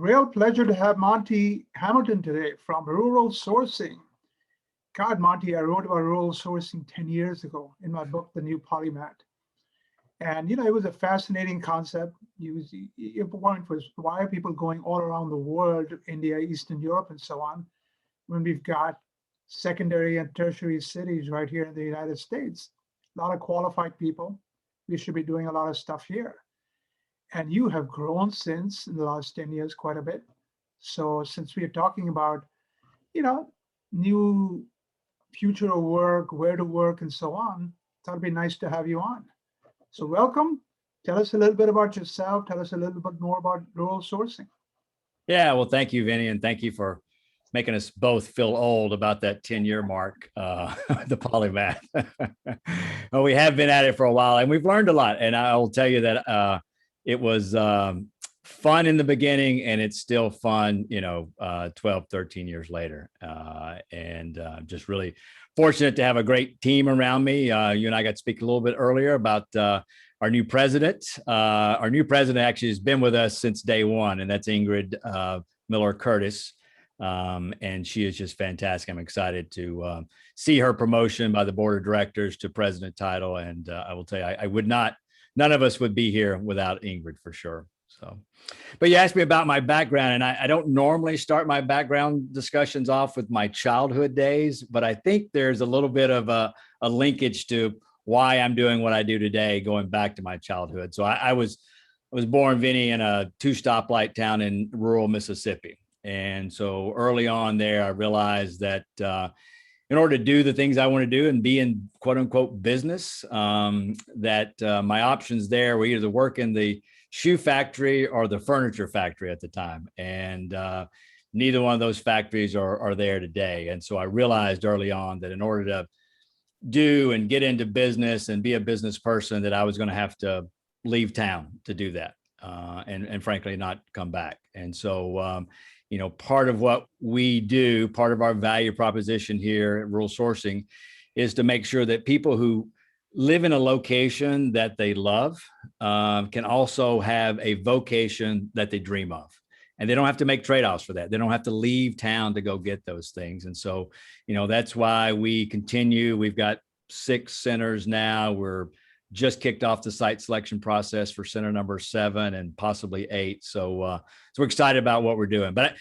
Real pleasure to have Monty Hamilton today from Rural Sourcing. God, Monty, I wrote about rural sourcing 10 years ago in my book, The New Polymath. And, it was a fascinating concept. Your point was, why are people going all around the world, India, Eastern Europe, and so on, when we've got secondary and tertiary cities right here in the United States? A lot of qualified people. We should be doing a lot of stuff here. And you have grown since in the last 10 years quite a bit. So since we are talking about, new future of work, where to work, and so on, thought it'd be nice to have you on. So welcome. Tell us a little bit about yourself. Tell us a little bit more about rural sourcing. Yeah, well, thank you, Vinnie, and thank you for making us both feel old about that 10-year mark, the polymath. Well, we have been at it for a while, and we've learned a lot. And I will tell you that it was fun in the beginning, and it's still fun, 12, 13 years later. And just really fortunate to have a great team around me. You and I got to speak a little bit earlier about our new president. Our new president actually has been with us since day one, and that's Ingrid Miller Curtis. And she is just fantastic. I'm excited to see her promotion by the board of directors to president title. And I will tell you, none of us would be here without Ingrid for sure. So, but you asked me about my background, and I don't normally start my background discussions off with my childhood days, but I think there's a little bit of a linkage to why I'm doing what I do today, going back to my childhood. So I was born, Vinnie, in a 2-stoplight town in rural Mississippi. And so early on there, I realized that in order to do the things I want to do and be in quote unquote business, that my options there were either to work in the shoe factory or the furniture factory at the time. And neither one of those factories are there today. And so I realized early on that in order to do and get into business and be a business person, that I was going to have to leave town to do that. And frankly, not come back. And so, part of what we do, part of our value proposition here at Rural Sourcing is to make sure that people who live in a location that they love can also have a vocation that they dream of. And they don't have to make trade-offs for that. They don't have to leave town to go get those things. And so, that's why we continue. We've got 6 centers now. We're just kicked off the site selection process for center number 7 and possibly 8. So we're excited about what we're doing. But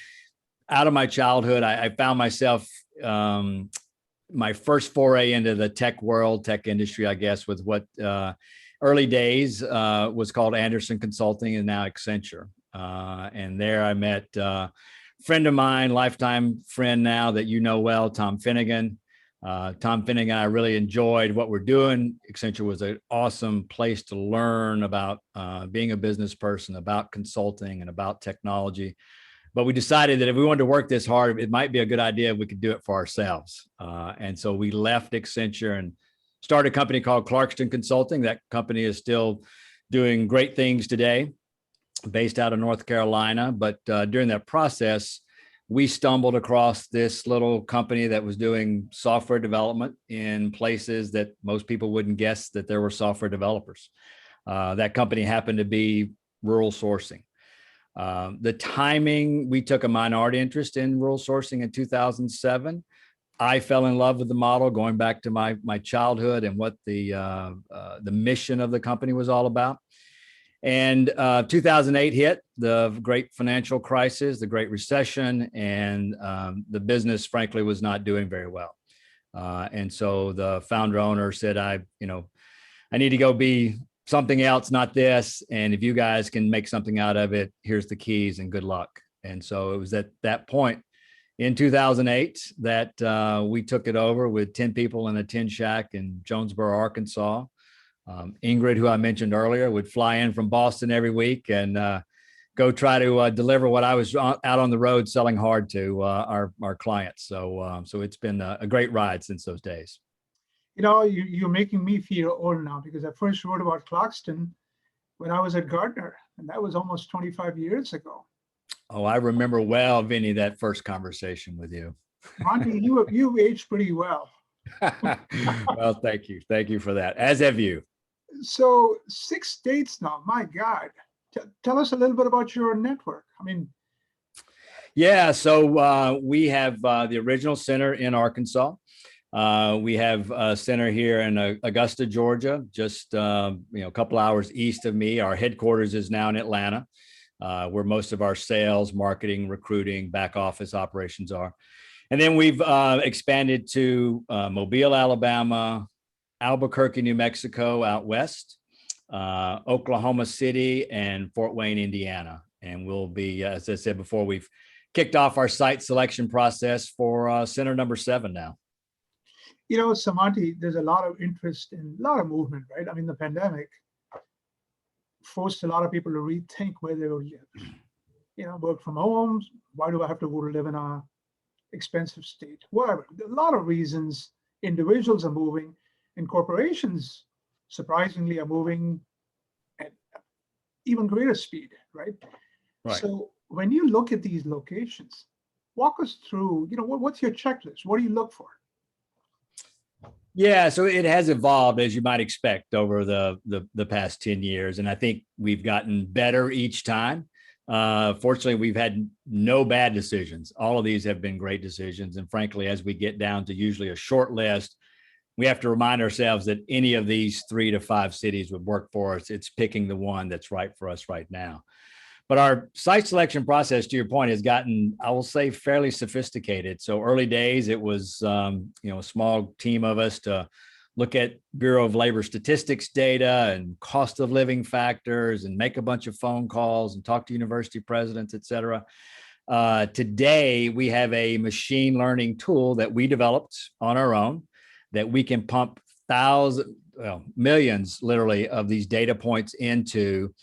out of my childhood, I found myself, my first foray into the tech world, tech industry, I guess, with what early days was called Anderson Consulting and now Accenture. And there I met a friend of mine, lifetime friend now that you know well, Tom Finnegan. Tom Finnegan, I really enjoyed what we're doing. Accenture was an awesome place to learn about being a business person, about consulting and about technology. But we decided that if we wanted to work this hard, it might be a good idea if we could do it for ourselves. And so we left Accenture and started a company called Clarkston Consulting. That company is still doing great things today, based out of North Carolina. But during that process, we stumbled across this little company that was doing software development in places that most people wouldn't guess that there were software developers. That company happened to be Rural Sourcing. The timing, we took a minority interest in Rural Sourcing in 2007. I fell in love with the model, going back to my childhood and what the mission of the company was all about. And 2008 hit, the great financial crisis, the Great Recession, and the business, frankly, was not doing very well. And so the founder owner said, I need to go be something else, not this. And if you guys can make something out of it, here's the keys and good luck. And so it was at that point in 2008 that we took it over with 10 people in a tin shack in Jonesboro, Arkansas. Ingrid, who I mentioned earlier, would fly in from Boston every week and go try to deliver what I was out on the road selling hard to our clients. So it's been a great ride since those days. You're making me feel old now, because I first wrote about Clarkston when I was at Gardner, and that was almost 25 years ago. Oh, I remember well, Vinnie, that first conversation with you. Monty, you've aged pretty well. Well, thank you. Thank you for that, as have you. So 6 states now, my God. Tell us a little bit about your network. I mean, Yeah, so we have the original center in Arkansas. We have a center here in Augusta, Georgia, just a couple hours east of me. Our headquarters is now in Atlanta, where most of our sales, marketing, recruiting, back office operations are. And then we've expanded to Mobile, Alabama, Albuquerque, New Mexico, out west, Oklahoma City, and Fort Wayne, Indiana. And we'll be, as I said before, we've kicked off our site selection process for center number 7 now. So Monty, there's a lot of interest and a lot of movement, right? I mean, the pandemic forced a lot of people to rethink where they will live. Work from home. Why do I have to go to live in a expensive state? Whatever. There are a lot of reasons individuals are moving, and corporations, surprisingly, are moving at even greater speed, right? Right. So when you look at these locations, walk us through, what's your checklist? What do you look for? Yeah, so it has evolved, as you might expect, over the past 10 years. And I think we've gotten better each time. Fortunately, we've had no bad decisions. All of these have been great decisions. And frankly, as we get down to usually a short list, we have to remind ourselves that any of these 3 to 5 cities would work for us. It's picking the one that's right for us right now. But our site selection process, to your point, has gotten, I will say, fairly sophisticated. So early days, it was a small team of us to look at Bureau of Labor Statistics data and cost of living factors and make a bunch of phone calls and talk to university presidents, et cetera. Today, we have a machine learning tool that we developed on our own that we can pump millions, literally, of these data points into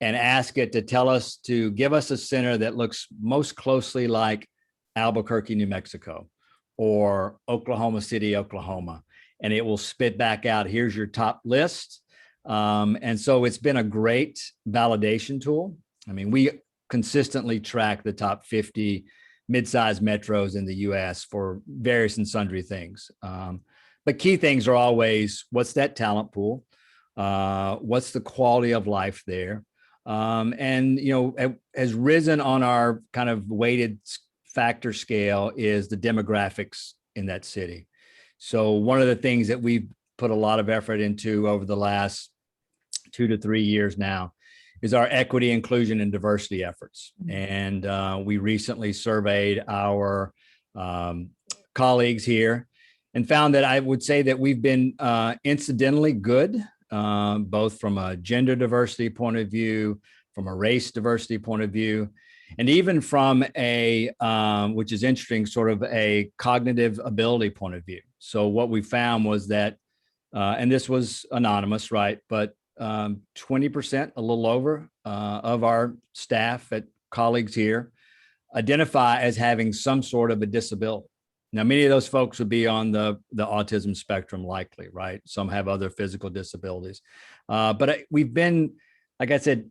and ask it to give us a center that looks most closely like Albuquerque, New Mexico, or Oklahoma City, Oklahoma. And it will spit back out, here's your top list. And so it's been a great validation tool. I mean, we consistently track the top 50 mid-sized metros in the US for various and sundry things. But key things are always, what's that talent pool? What's the quality of life there? And, has risen on our kind of weighted factor scale is the demographics in that city. So one of the things that we've put a lot of effort into over the last 2 to 3 years now is our equity, inclusion, and diversity efforts. And we recently surveyed our colleagues here and found that I would say that we've been incidentally good, both from a gender diversity point of view, from a race diversity point of view, and even from a, which is interesting, sort of a cognitive ability point of view. So what we found was that, and this was anonymous, right? But 20%, a little over, of our staff at colleagues here identify as having some sort of a disability. Now, many of those folks would be on the autism spectrum, likely, right? Some have other physical disabilities. But we've been, like I said,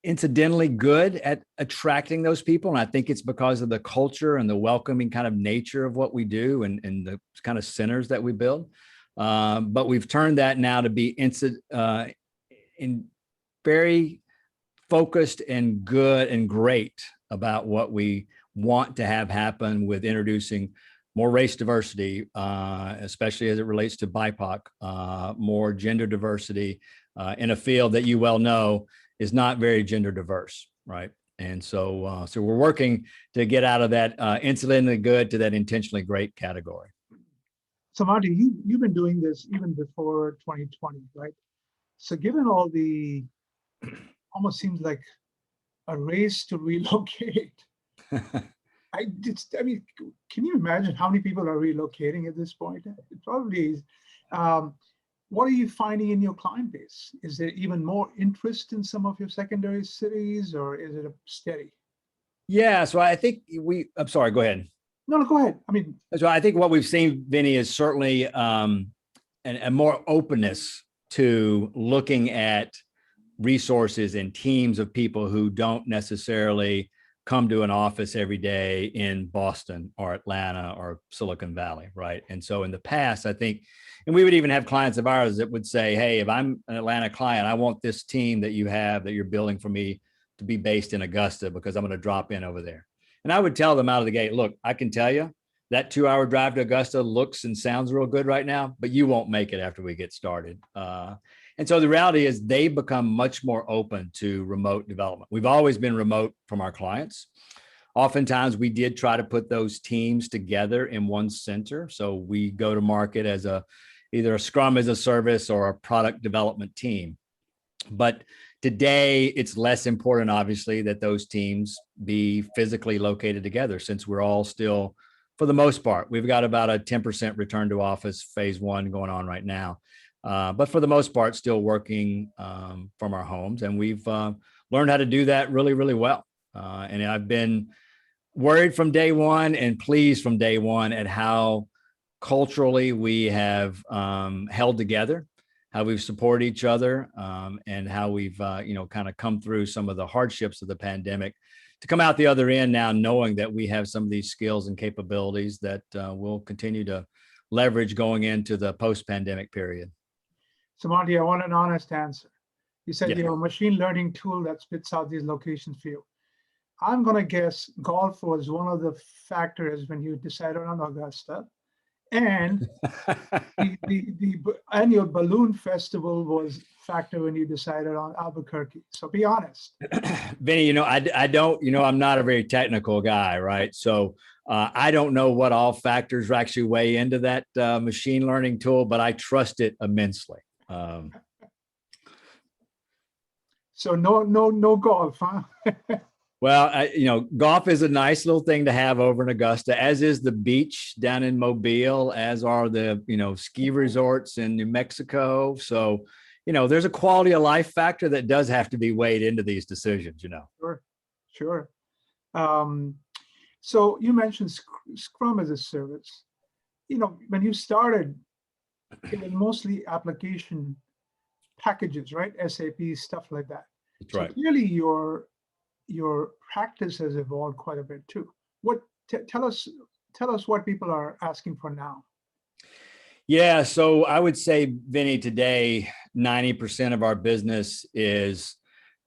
incidentally good at attracting those people. And I think it's because of the culture and the welcoming kind of nature of what we do and the kind of centers that we build. But we've turned that now to be in very focused and good and great about what we want to have happen with introducing more race diversity, especially as it relates to BIPOC, more gender diversity in a field that you well know is not very gender diverse, right? And so we're working to get out of that incidentally good to that intentionally great category. So Monty, you've been doing this even before 2020, right? So given all the, almost seems like a race to relocate. I mean, can you imagine how many people are relocating at this point? It probably is. What are you finding in your client base? Is there even more interest in some of your secondary cities, or is it steady? Yeah, so I think I'm sorry, go ahead. No, go ahead. I mean, so I think what we've seen, Vinnie, is certainly a more openness to looking at resources and teams of people who don't necessarily come to an office every day in Boston or Atlanta or Silicon Valley, right? And so in the past, I think, and we would even have clients of ours that would say, hey, if I'm an Atlanta client, I want this team that you have, that you're building for me to be based in Augusta because I'm going to drop in over there. And I would tell them out of the gate, look, I can tell you that 2-hour drive to Augusta looks and sounds real good right now, but you won't make it after we get started. And so the reality is they become much more open to remote development. We've always been remote from our clients. Oftentimes we did try to put those teams together in one center. So we go to market as either a Scrum as a service or a product development team. But today it's less important, obviously, that those teams be physically located together, since we're all still, for the most part, we've got about a 10% return to office phase 1 going on right now. But for the most part, still working from our homes. And we've learned how to do that really, really well. And I've been worried from day one and pleased from day one at how culturally we have held together, how we've supported each other, and how we've kind of come through some of the hardships of the pandemic to come out the other end now, knowing that we have some of these skills and capabilities that we'll continue to leverage going into the post-pandemic period. So Monty, I want an honest answer. You said Yeah. you have a machine learning tool that spits out these locations for you. I'm going to guess golf was one of the factors when you decided on Augusta, and the annual balloon festival was factor when you decided on Albuquerque. So be honest. Vinny, I don't, I'm not a very technical guy, right? So I don't know what all factors actually weigh into that machine learning tool, but I trust it immensely. So no golf, huh? Well, golf is a nice little thing to have over in Augusta, as is the beach down in Mobile, as are the, ski resorts in New Mexico. So, there's a quality of life factor that does have to be weighed into these decisions, Sure. So you mentioned Scrum as a service. When you started, it was mostly application packages, right? SAP, stuff like that. That's right. So clearly your practice has evolved quite a bit too. Tell us what people are asking for now. Yeah, so I would say, Vinny, today 90% of our business is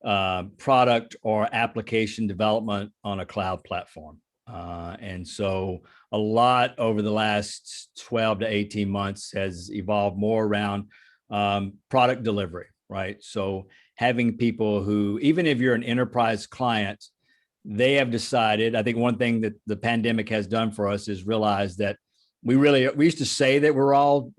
product or application development on a cloud platform. And so a lot over the last 12 to 18 months has evolved more around product delivery, right? So having people who, even if you're an enterprise client, they have decided, I think one thing that the pandemic has done for us is realize that we used to say that we're all,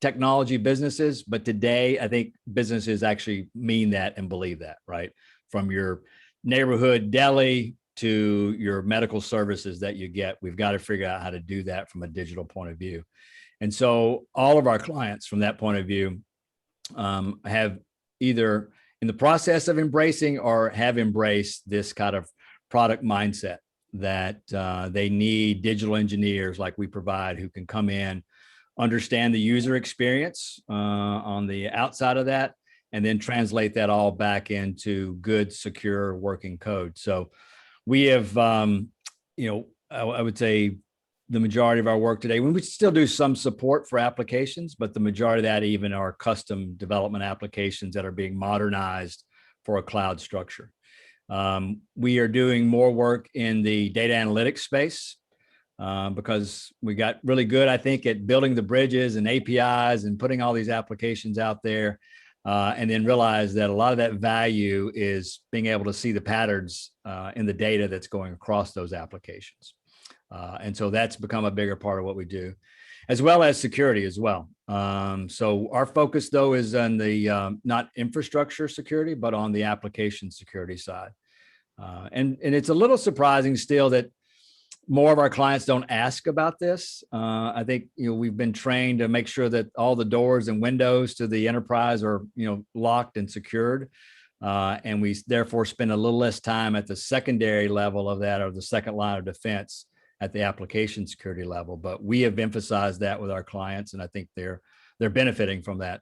technology businesses, but today I think businesses actually mean that and believe that, right? From your neighborhood deli to your medical services that you get, we've got to figure out how to do that from a digital point of view. And so all of our clients from that point of view have either in the process of embracing or have embraced this kind of product mindset that they need digital engineers like we provide who can come in, understand the user experience on the outside of that, and then translate that all back into good, secure working code. So we have, I would say the majority of our work today, we still do some support for applications, but the majority of that even are custom development applications that are being modernized for a cloud structure. We are doing more work in the data analytics space because we got really good, I think, at building the bridges and APIs and putting all these applications out there, and then realize that a lot of that value is being able to see the patterns in the data that's going across those applications. And so that's become a bigger part of what we do, as well as security as well. So our focus, though, is on the not infrastructure security, but on the application security side. And it's a little surprising still that more of our clients don't ask about this. I think we've been trained to make sure that all the doors and windows to the enterprise are locked and secured. And we therefore spend a little less time at the secondary level of that, or the second line of defense at the application security level. But we have emphasized that with our clients, and I think they're benefiting from that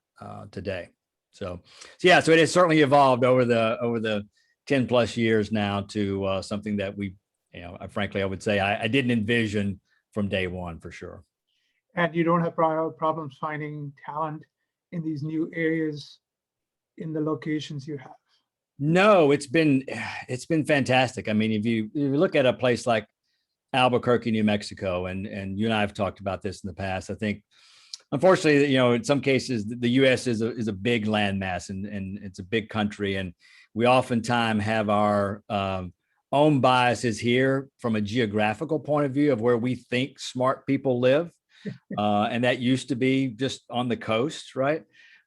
today. So it has certainly evolved over the 10 plus years now to something that we, frankly, I would say I didn't envision from day one, for sure. And you don't have problems finding talent in these new areas in the locations you have? No, it's been fantastic. I mean, if you look at a place like Albuquerque, New Mexico, and you and I have talked about this in the past. I think, unfortunately, you know, in some cases, the U.S. is a big landmass, and it's a big country, and we oftentimes have our own biases here from a geographical point of view of where we think smart people live, and that used to be just on the coast, right?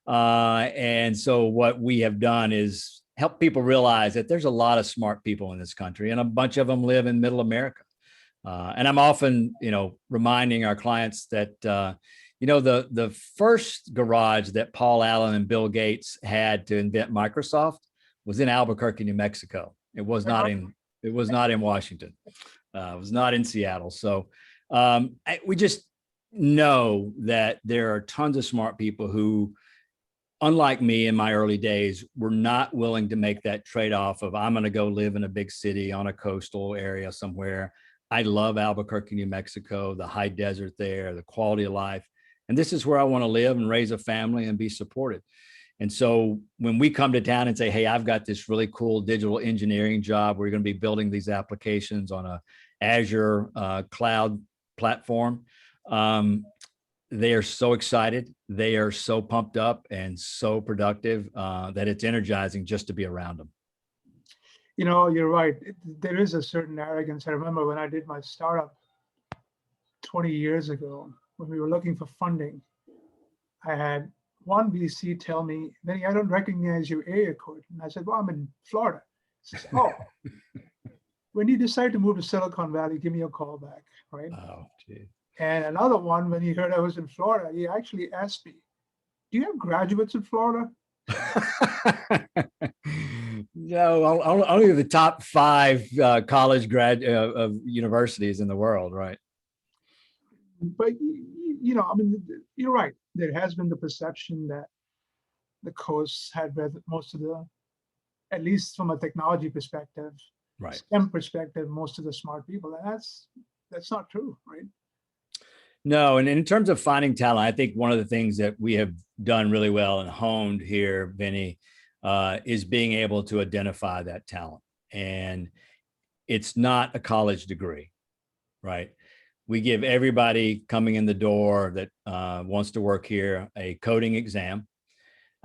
And so what we have done is help people realize that there's a lot of smart people in this country, and a bunch of them live in Middle America. And I'm often, you know, reminding our clients that, you know, the first garage that Paul Allen and Bill Gates had to invent Microsoft was in Albuquerque, New Mexico. It was not in Washington. It was not in Seattle. So we just know that there are tons of smart people who, unlike me in my early days, were not willing to make that trade-off of I'm going to go live in a big city on a coastal area somewhere. I love Albuquerque, New Mexico, the high desert there, the quality of life. And this is where I want to live and raise a family and be supported. And so when we come to town and say, hey, I've got this really cool digital engineering job, we're going to be building these applications on a Azure cloud platform. They are so excited. They are so pumped up and so productive that it's energizing just to be around them. You know, you're right. There is a certain arrogance. I remember when I did my startup 20 years ago, when we were looking for funding, I had one VC tell me, Vinnie, I don't recognize your area code. And I said, well, I'm in Florida. He says, oh, when you decide to move to Silicon Valley, give me a call back, right? Oh, geez. And another one, when he heard I was in Florida, he actually asked me, do you have graduates in Florida? No, only the top 5 college of universities in the world, right? But, you know, I mean, you're right. There has been the perception that the coasts had most of the, at least from a technology perspective, right, STEM perspective, most of the smart people. And that's not true, right? No, and in terms of finding talent, I think one of the things that we have done really well and honed here, Vinny, is being able to identify that talent. And it's not a college degree, right? We give everybody coming in the door that wants to work here a coding exam.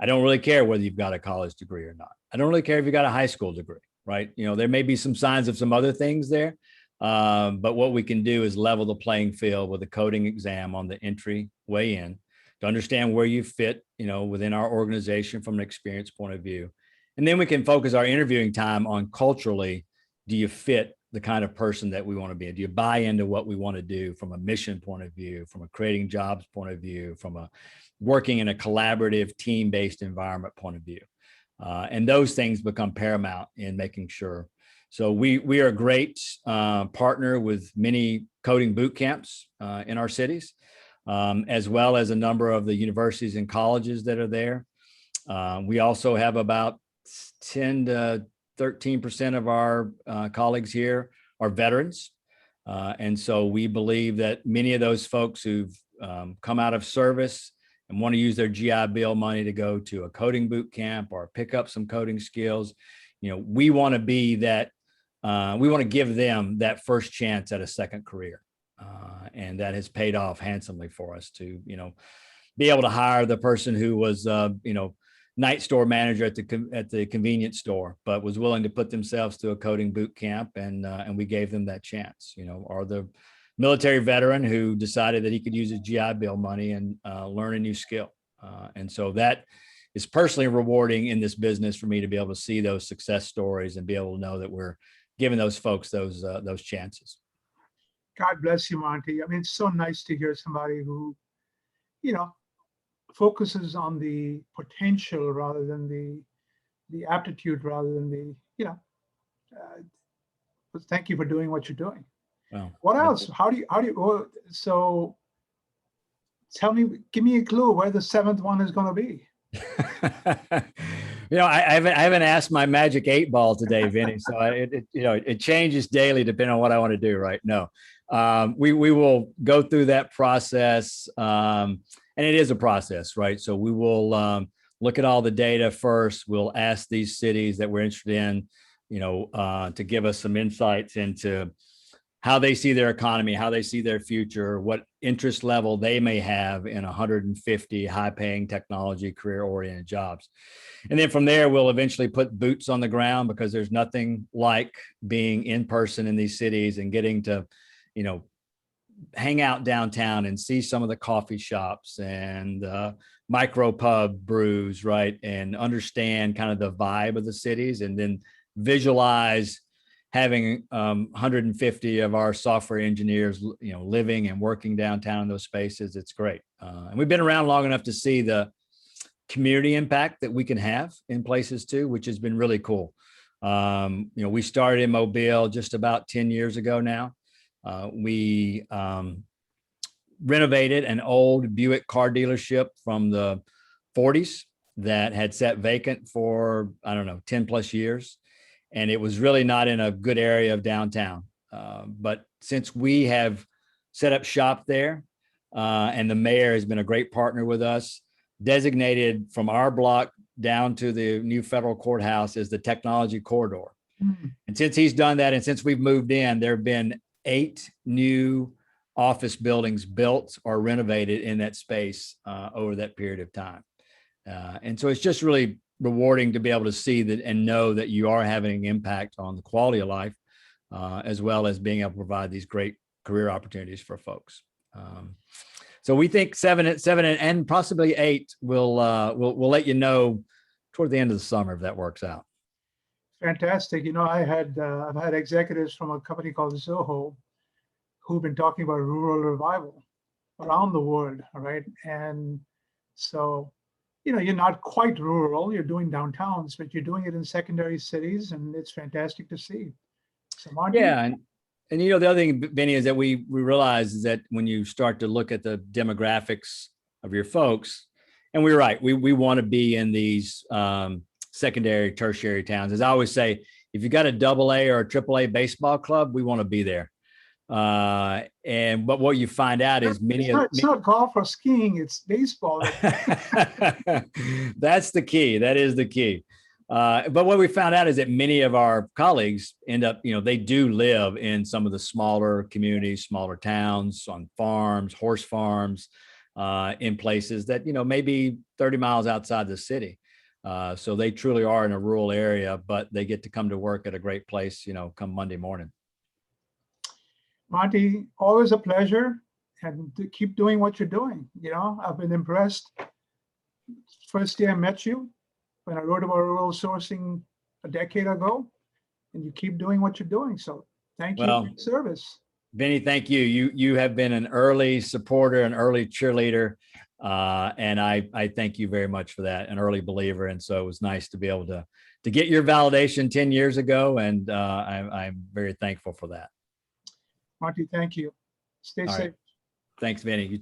I don't really care whether you've got a college degree or not. I don't really care if you got a high school degree, right? You know, there may be some signs of some other things there. But what we can do is level the playing field with a coding exam on the entry way in to understand where you fit, you know, within our organization from an experience point of view. And then we can focus our interviewing time on culturally, do you fit the kind of person that we want to be? Do you buy into what we want to do from a mission point of view, from a creating jobs point of view, from a working in a collaborative team-based environment point of view? And those things become paramount in making sure. So we are a great partner with many coding boot camps in our cities, as well as a number of the universities and colleges that are there. We also have about 10 to 13% of our colleagues here are veterans. And so we believe that many of those folks who've come out of service and want to use their GI Bill money to go to a coding boot camp or pick up some coding skills, you know, we want to be that. We want to give them that first chance at a second career. And that has paid off handsomely for us to, you know, be able to hire the person who was, you know, night store manager at the convenience store, but was willing to put themselves through a coding boot camp, and we gave them that chance, you know, or the military veteran who decided that he could use his GI Bill money and learn a new skill. And so that is personally rewarding in this business for me to be able to see those success stories and be able to know that we're giving those folks those chances. God bless you, Monty. I mean, it's so nice to hear somebody who, you know, focuses on the potential rather than the aptitude, rather than the, you know. Thank you for doing what you're doing. Well, what else? How do you? So, tell me, give me a clue where the 7th one is going to be. You know, I haven't asked my magic 8 ball today, Vinny. So it changes daily depending on what I want to do. Right? No, we will go through that process, and it is a process, right? So we will look at all the data first. We'll ask these cities that we're interested in, to give us some insights into how they see their economy, how they see their future, what interest level they may have in 150 high-paying technology, career-oriented jobs. And then from there, we'll eventually put boots on the ground, because there's nothing like being in person in these cities and getting to, hang out downtown and see some of the coffee shops and micro pub brews, right? And understand kind of the vibe of the cities, and then visualize having 150 of our software engineers, living and working downtown in those spaces. It's great. And we've been around long enough to see the community impact that we can have in places too, which has been really cool. We started in Mobile just about 10 years ago now. We renovated an old Buick car dealership from the 40s that had sat vacant for, 10 plus years. And it was really not in a good area of downtown. But since we have set up shop there, and the mayor has been a great partner with us, designated from our block down to the new federal courthouse as the technology corridor. Mm-hmm. And since he's done that, and since we've moved in, there have been 8 new office buildings built or renovated in that space over that period of time. And so it's just really rewarding to be able to see that and know that you are having an impact on the quality of life, as well as being able to provide these great career opportunities for folks. So we think 7 and possibly 8 we'll let you know toward the end of the summer if that works out. Fantastic. I've had executives from a company called Zoho who've been talking about rural revival around the world. All right. And so, you're not quite rural, you're doing downtowns, but you're doing it in secondary cities, and it's fantastic to see. So Monty? Yeah. And the other thing, Vinnie, is that we realize is that when you start to look at the demographics of your folks, and we're right, we want to be in these secondary, tertiary towns. As I always say, if you got a AA or a AAA baseball club, we want to be there. But what you find out is it's not golf or skiing, it's baseball. That's the key. That is the key. But what we found out is that many of our colleagues end up, they do live in some of the smaller communities, smaller towns, on farms, horse farms, in places that, maybe 30 miles outside the city. So they truly are in a rural area, but they get to come to work at a great place, come Monday morning. Monty, always a pleasure, and to keep doing what you're doing. I've been impressed. First day I met you, when I wrote about rural sourcing a decade ago, and you keep doing what you're doing. So thank you for your service. Vinnie, thank you. You have been an early supporter, an early cheerleader, and I thank you very much for that, an early believer. And so it was nice to be able to get your validation 10 years ago, and I'm very thankful for that. Monty, thank you. Stay safe. Right. Thanks, Vinnie. You too.